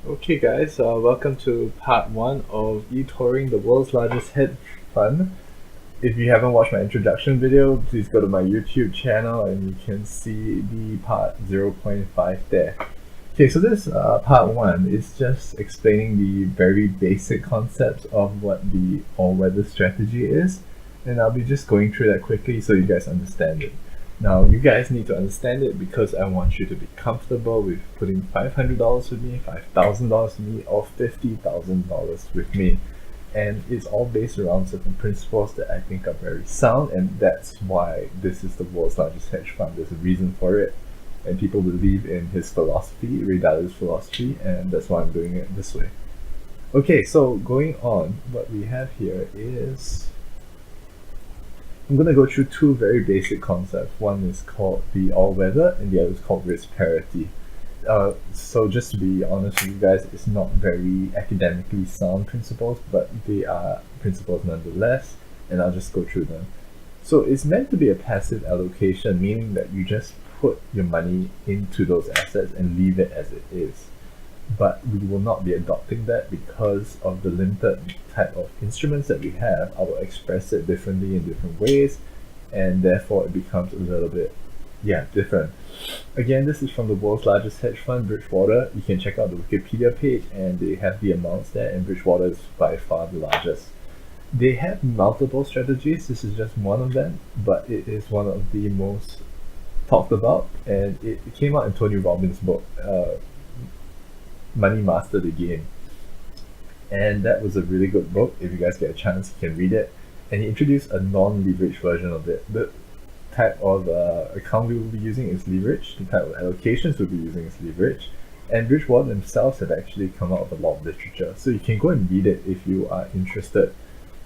Okay, guys, welcome to part one of eToroing, the world's largest hedge fund. If you haven't watched my introduction video, please go to my YouTube channel and you can see the part 0.5 there. Okay, so this part one is just explaining the very basic concepts of what the all-weather strategy is, and I'll be just going through that quickly so you guys understand it. Now, you guys need to understand it because I want you to be comfortable with putting $500 with me, $5,000 with me, or $50,000 with me. And it's all based around certain principles that I think are very sound, and that's why this is the world's largest hedge fund. There's a reason for it, and people believe in his philosophy, Ray Dalio's philosophy, and that's why I'm doing it this way. Okay, so going on, what we have here is I'm going to go through two very basic concepts. One is called the all-weather, and the other is called risk parity. So just to be honest with you guys, it's not very academically sound principles, but they are principles nonetheless, and I'll just go through them. So it's meant to be a passive allocation, meaning that you just put your money into those assets and leave it as it is. But we will not be adopting that because of the limited type of instruments that we have. I will express it differently in different ways, and therefore it becomes a little bit different. Again, this is from the world's largest hedge fund, Bridgewater. You can check out the Wikipedia page and they have the amounts there, and Bridgewater is by far the largest. They have multiple strategies. This is just one of them, but it is one of the most talked about, and it came out in Tony Robbins' book, Money Master the Game. And that was a really good book. If you guys get a chance, you can read it. And he introduced a non-leveraged version of it. The type of account we will be using is leverage. The type of allocations we'll be using is leverage. And Bridgewater themselves have actually come out with a lot of literature. So you can go and read it if you are interested.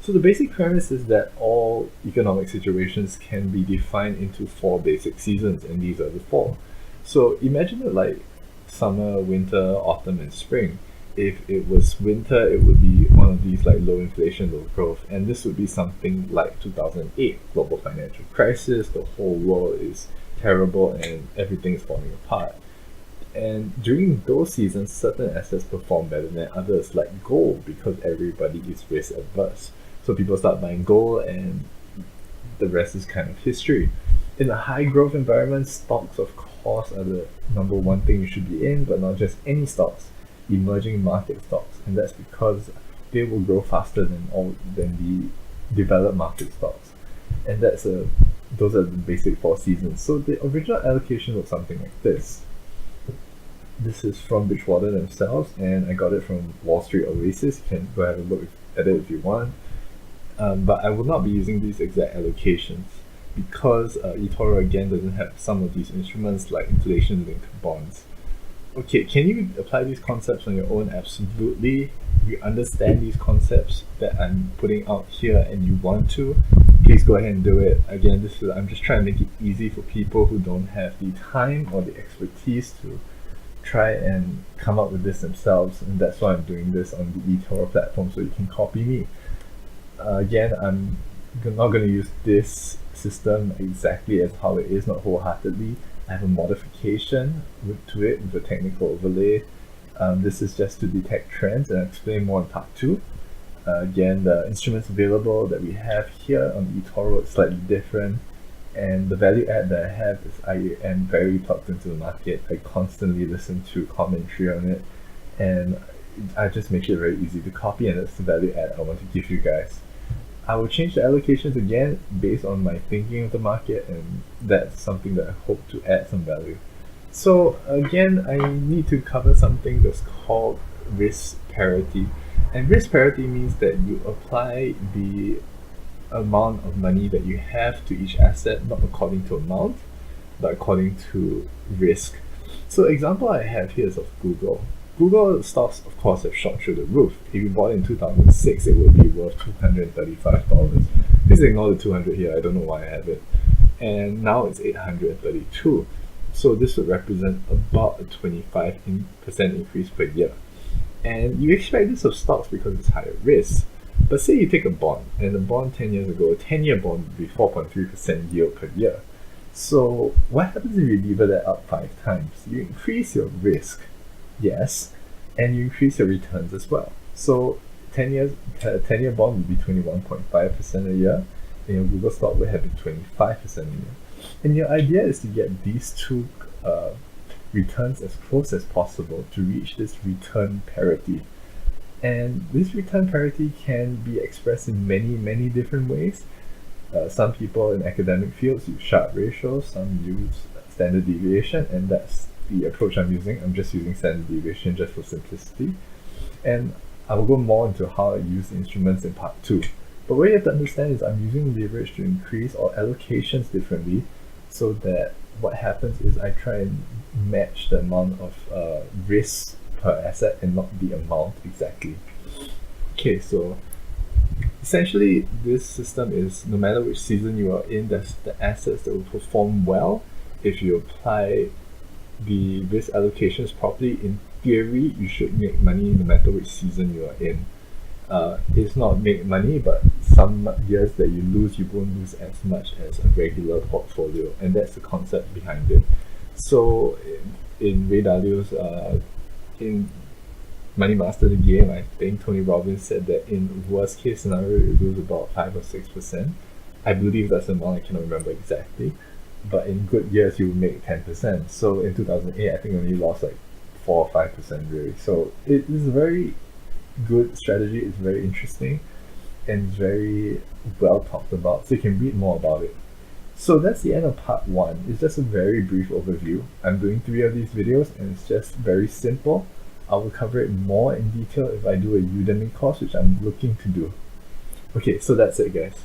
So the basic premise is that all economic situations can be defined into four basic seasons, and these are the four. So imagine it like summer, winter, autumn, and spring. If it was winter, it would be one of these like low inflation, low growth, and this would be something like 2008, global financial crisis. The whole world is terrible and everything is falling apart. And during those seasons, certain assets perform better than others, like gold, because everybody is risk averse. So people start buying gold, and the rest is kind of history. In a high growth environment, stocks of course are the number one thing you should be in, but not just any stocks, emerging market stocks, and that's because they will grow faster than the developed market stocks. And those are the basic four seasons. So the original allocation looks something like this. This is from Bridgewater themselves, and I got it from Wall Street Oasis. You can go have a look at it if you want. But I will not be using these exact allocations because eToro again doesn't have some of these instruments like inflation-linked bonds. Okay, can you apply these concepts on your own? Absolutely. If you understand these concepts that I'm putting out here and you want to, please go ahead and do it. Again, I'm just trying to make it easy for people who don't have the time or the expertise to try and come up with this themselves, and that's why I'm doing this on the eToro platform, so you can copy me. Again, I'm not going to use this system exactly as how it is, not wholeheartedly. I have a modification to it with a technical overlay. This is just to detect trends, and I'll explain more in part 2. Again, the instruments available that we have here on eToro is slightly different, and the value add that I have is I am very plugged into the market. I constantly listen to commentary on it, and I just make it very easy to copy, and that's the value add I want to give you guys. I will change the allocations again based on my thinking of the market, and that's something that I hope to add some value. So again, I need to cover something that's called risk parity. And risk parity means that you apply the amount of money that you have to each asset, not according to amount, but according to risk. So example I have here is of Google. Google stocks, of course, have shot through the roof. If you bought it in 2006, it would be worth $235. Please ignore the 200 here, I don't know why I have it. And now it's 832. So this would represent about a 25% increase per year. And you expect this of stocks because it's higher risk. But say you take a bond, and the bond 10 years ago, a 10-year bond would be 4.3% yield per year. So what happens if you lever that up 5 times? You increase your risk, yes, and you increase your returns as well. So 10-year bond would be 21.5% a year, and your Google stock would have been 25% a year. And your idea is to get these two returns as close as possible to reach this return parity. And this return parity can be expressed in many different ways. Some people in academic fields use Sharpe ratios, some use standard deviation, and that's the approach I'm using. I'm just using standard deviation just for simplicity. And I will go more into how I use the instruments in part 2. But what you have to understand is I'm using leverage to increase our allocations differently, so that what happens is I try and match the amount of risk per asset and not the amount exactly. Okay, so essentially this system is no matter which season you are in, there's the assets that will perform well if you apply the risk allocations properly. In theory, you should make money no matter which season you are in. It's not make money, but some years that you lose, you won't lose as much as a regular portfolio, and that's the concept behind it. So in Ray Dalio's in Money Master the Game, I think Tony Robbins said that in worst case scenario you lose about 5 or 6%. I believe that's the amount, I cannot remember exactly. But in good years you will make 10%. So in 2008 I think I only lost like 4 or 5% really. So it is a very good strategy, it's very interesting and very well talked about. So you can read more about it. So that's the end of part 1. It's just a very brief overview. I'm doing 3 of these videos and it's just very simple. I will cover it more in detail if I do a Udemy course, which I'm looking to do. Okay, so that's it guys.